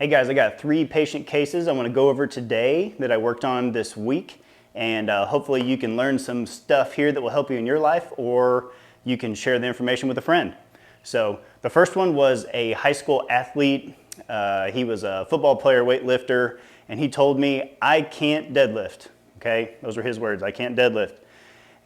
Hey guys, I got 3 patient cases I want to go over today that I worked on this week, and hopefully you can learn some stuff here that will help you in your life, or you can share the information with a friend. So the first one was a high school athlete. He was a football player, weightlifter, and he told me, "I can't deadlift." Okay, those were his words, "I can't deadlift."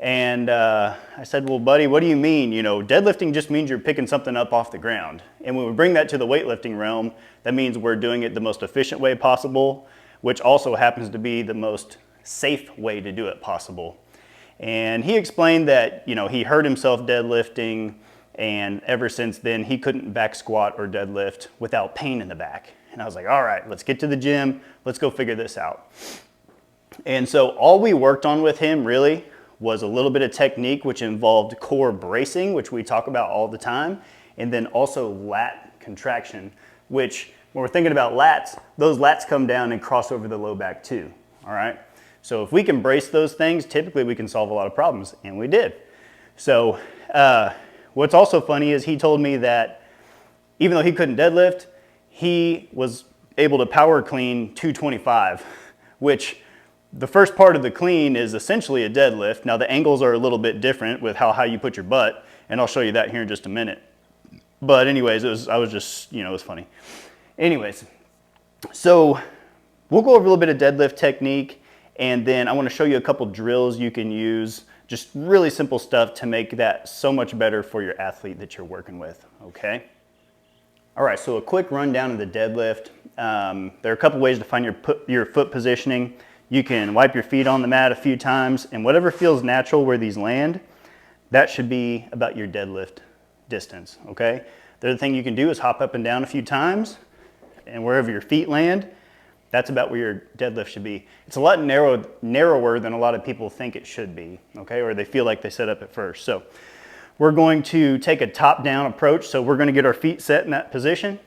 And I said, "Well, buddy, what do you mean? You know, deadlifting just means you're picking something up off the ground. And when we bring that to the weightlifting realm, that means we're doing it the most efficient way possible, which also happens to be the most safe way to do it possible." And he explained that, you know, he hurt himself deadlifting, and ever since then he couldn't back squat or deadlift without pain in the back. And I was like, all right, let's get to the gym. Let's go figure this out. And so all we worked on with him really was a little bit of technique, which involved core bracing, which we talk about all the time, and then also lat contraction, which when we're thinking about lats, those lats come down and cross over the low back too, all right? So if we can brace those things, typically we can solve a lot of problems, and we did. So what's also funny is he told me that even though he couldn't deadlift, he was able to power clean 225, which the first part of the clean is essentially a deadlift. Now the angles are a little bit different with how high you put your butt, and I'll show you that here in just a minute. But anyways, I was just, you know, it was funny. Anyways, so we'll go over a little bit of deadlift technique, and then I want to show you a couple drills you can use, just really simple stuff to make that so much better for your athlete that you're working with, okay? All right, so a quick rundown of the deadlift. There are a couple ways to find your foot positioning. You can wipe your feet on the mat a few times, and whatever feels natural where these land, that should be about your deadlift distance, okay? The other thing you can do is hop up and down a few times, and wherever your feet land, that's about where your deadlift should be. It's a lot narrower than a lot of people think it should be, okay? Or they feel like they set up at first. So we're going to take a top-down approach. So we're gonna get our feet set in that position,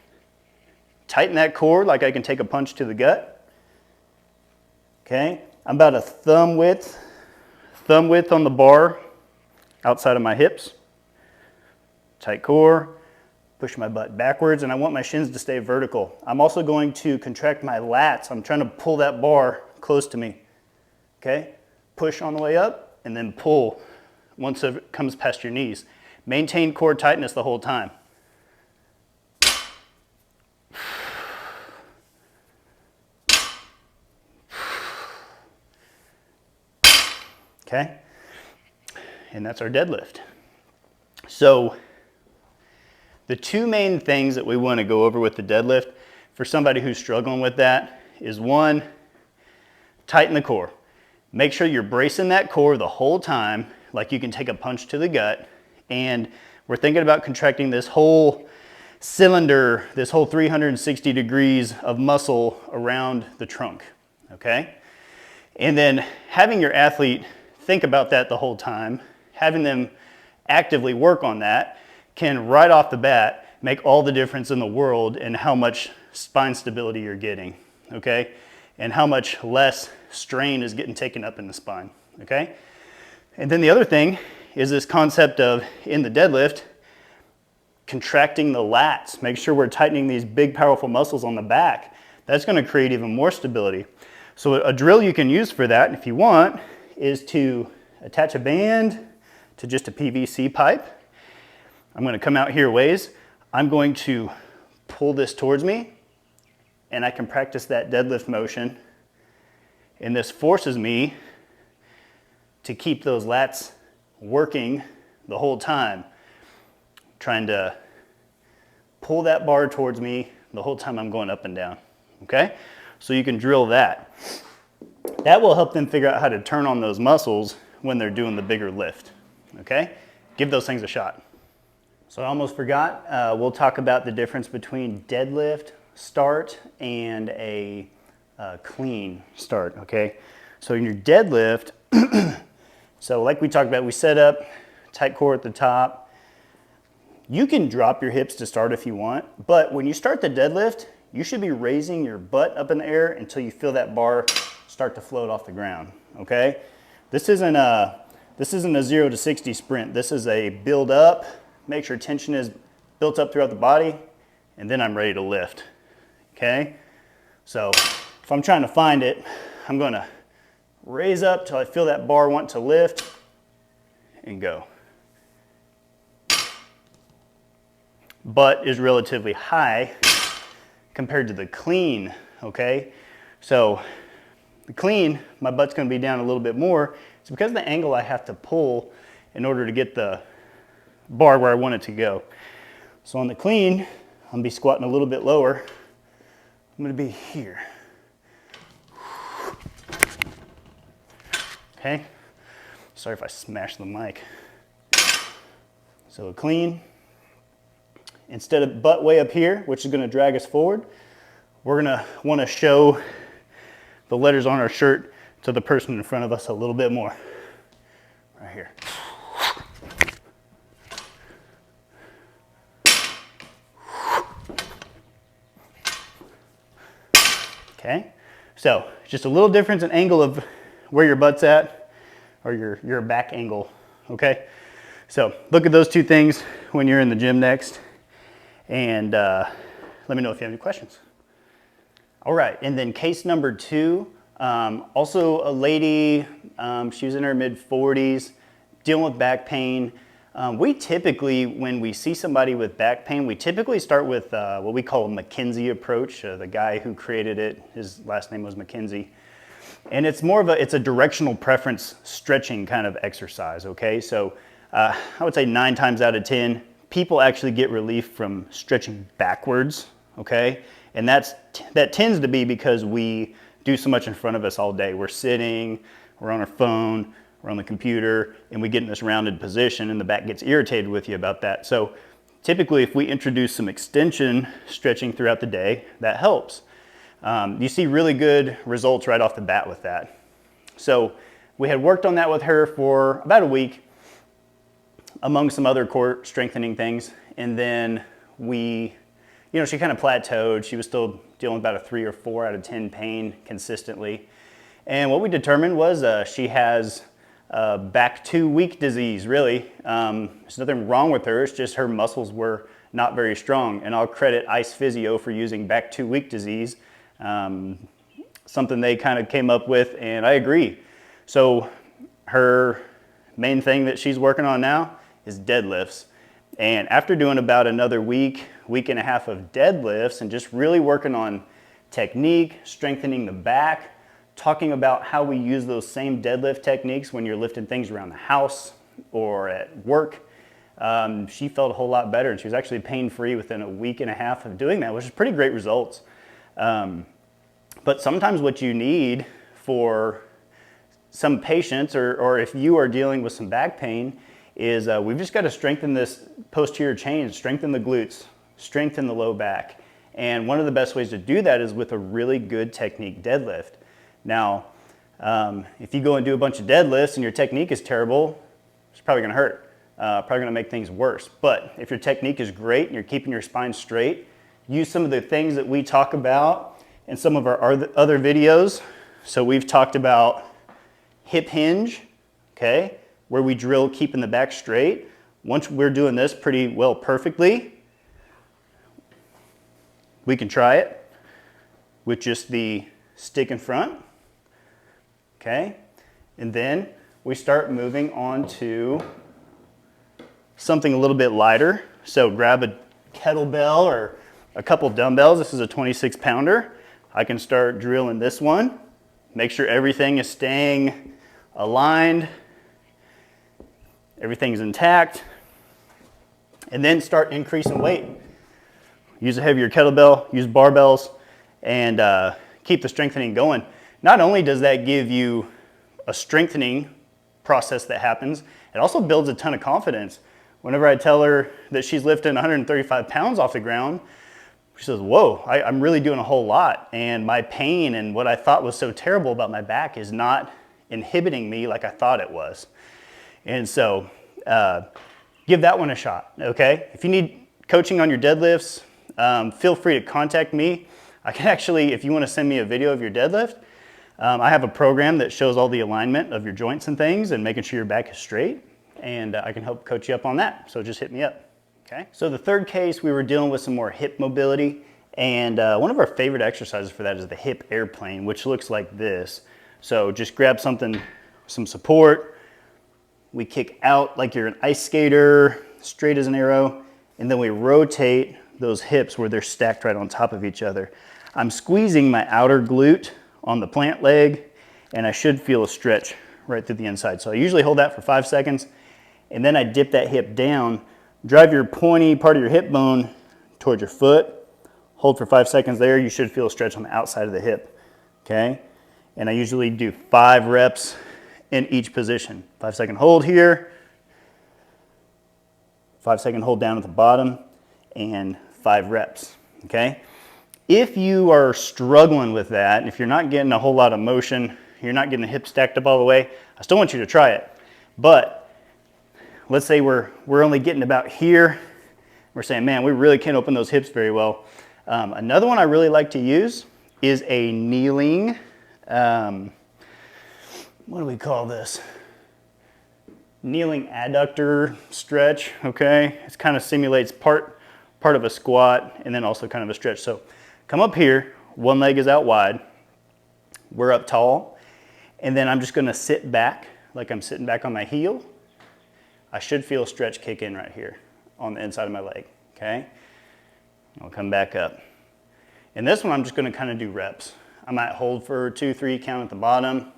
tighten that core like I can take a punch to the gut. Okay, I'm about a thumb width on the bar outside of my hips. Tight core, push my butt backwards, and I want my shins to stay vertical. I'm also going to contract my lats. I'm trying to pull that bar close to me. Okay, push on the way up and then pull once it comes past your knees. Maintain core tightness the whole time. Okay, and that's our deadlift. So the 2 main things that we want to go over with the deadlift for somebody who's struggling with that is 1, tighten the core. Make sure you're bracing that core the whole time, like you can take a punch to the gut, and we're thinking about contracting this whole cylinder, this whole 360 degrees of muscle around the trunk, okay? And then having your athlete think about that the whole time, having them actively work on that can right off the bat make all the difference in the world in how much spine stability you're getting, okay? And how much less strain is getting taken up in the spine, okay? And then the other thing is this concept of, in the deadlift, contracting the lats. Make sure we're tightening these big, powerful muscles on the back. That's gonna create even more stability. So a drill you can use for that, if you want, is to attach a band to just a PVC pipe. I'm going to come out here a ways. I'm going to pull this towards me, and I can practice that deadlift motion. And this forces me to keep those lats working the whole time, trying to pull that bar towards me the whole time I'm going up and down, okay? So you can drill that. That will help them figure out how to turn on those muscles when they're doing the bigger lift, okay? Give those things a shot. So I almost forgot, we'll talk about the difference between deadlift start and a clean start, okay? So in your deadlift, so like we talked about, we set up tight core at the top. You can drop your hips to start if you want, but when you start the deadlift, you should be raising your butt up in the air until you feel that bar start to float off the ground, okay? This isn't a 0 to 60 sprint. This is a build up, make sure tension is built up throughout the body, and then I'm ready to lift, okay? okay? So if I'm trying to find it, I'm gonna raise up till I feel that bar want to lift and go. Butt is relatively high compared to the clean, okay? So the clean, my butt's gonna be down a little bit more. It's because of the angle I have to pull in order to get the bar where I want it to go. So on the clean, I'm gonna be squatting a little bit lower. I'm gonna be here. Okay, sorry if I smashed the mic. So a clean, instead of butt way up here, which is gonna drag us forward, we're gonna wanna show the letters on our shirt to the person in front of us a little bit more. Right here. Okay, so just a little difference in angle of where your butt's at, or your back angle, okay? So look at those two things when you're in the gym next, and let me know if you have any questions. All right, and then case number 2, also a lady, she was in her mid-40s, dealing with back pain. We typically, when we see somebody with back pain, we typically start with what we call a McKenzie approach. The guy who created it, his last name was McKenzie. And it's more of it's a directional preference stretching kind of exercise, okay? So I would say 9 times out of 10, people actually get relief from stretching backwards, okay? And that tends to be because we do so much in front of us all day. We're sitting, we're on our phone, we're on the computer, and we get in this rounded position, and the back gets irritated with you about that. So typically, if we introduce some extension stretching throughout the day, that helps. You see really good results right off the bat with that. So we had worked on that with her for about a week, among some other core strengthening things, and then she kind of plateaued. She was still dealing with about a 3 or 4 out of 10 pain consistently. And what we determined was she has back too weak disease, really. There's nothing wrong with her, it's just her muscles were not very strong. And I'll credit Ice Physio for using back too weak disease, something they kind of came up with, and I agree. So her main thing that she's working on now is deadlifts. And after doing about another week and a half of deadlifts and just really working on technique, strengthening the back, talking about how we use those same deadlift techniques when you're lifting things around the house or at work, she felt a whole lot better, and she was actually pain-free within a week and a half of doing that, which is pretty great results. But sometimes what you need for some patients, or if you are dealing with some back pain, is we've just got to strengthen this posterior chain, strengthen the glutes, strengthen the low back. And one of the best ways to do that is with a really good technique deadlift. Now, if you go and do a bunch of deadlifts and your technique is terrible, it's probably going to hurt, probably going to make things worse. But if your technique is great and you're keeping your spine straight, use some of the things that we talk about in some of our other videos. So we've talked about hip hinge, okay, where we drill keeping the back straight. Once we're doing this pretty well perfectly, we can try it with just the stick in front, okay? And then we start moving on to something a little bit lighter. So grab a kettlebell or a couple dumbbells. This is a 26 pounder. I can start drilling this one. Make sure everything is staying aligned, everything's intact, and then start increasing weight. Use a heavier kettlebell, use barbells, and keep the strengthening going. Not only does that give you a strengthening process that happens, it also builds a ton of confidence. Whenever I tell her that she's lifting 135 pounds off the ground, she says, whoa, I'm really doing a whole lot, and my pain and what I thought was so terrible about my back is not inhibiting me like I thought it was. And so give that one a shot, okay? If you need coaching on your deadlifts, feel free to contact me. I can actually, if you want to send me a video of your deadlift, I have a program that shows all the alignment of your joints and things and making sure your back is straight, and I can help coach you up on that. So just hit me up, okay? So the third case, we were dealing with some more hip mobility, And one of our favorite exercises for that is the hip airplane, which looks like this. So just grab something, some support. We kick out like you're an ice skater, straight as an arrow, and then we rotate those hips where they're stacked right on top of each other. I'm squeezing my outer glute on the plant leg, and I should feel a stretch right through the inside. So I usually hold that for 5 seconds, and then I dip that hip down, drive your pointy part of your hip bone towards your foot, hold for 5 seconds there. You should feel a stretch on the outside of the hip, okay? And I usually do 5 reps in each position. 5 second hold here, 5 second hold down at the bottom, and 5 reps, okay? If you are struggling with that, and if you're not getting a whole lot of motion, you're not getting the hips stacked up all the way, I still want you to try it. But let's say we're only getting about here. We're saying, man, we really can't open those hips very well. Another one I really like to use is a kneeling, what do we call this? Kneeling adductor stretch, okay? It kind of simulates part of a squat and then also kind of a stretch. So come up here, one leg is out wide, we're up tall, and then I'm just gonna sit back like I'm sitting back on my heel. I should feel a stretch kick in right here on the inside of my leg, okay? I'll come back up. And this one I'm just gonna kind of do reps. I might hold for 2, 3, count at the bottom,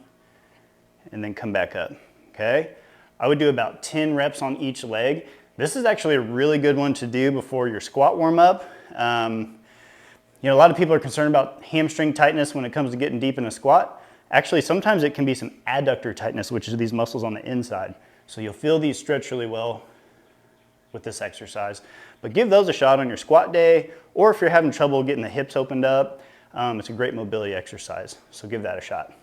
and then come back up, okay? I would do about 10 reps on each leg. This is actually a really good one to do before your squat warm up. You know, a lot of people are concerned about hamstring tightness when it comes to getting deep in a squat. Actually, sometimes it can be some adductor tightness, which is these muscles on the inside. So you'll feel these stretch really well with this exercise. But give those a shot on your squat day, or if you're having trouble getting the hips opened up, it's a great mobility exercise. So give that a shot.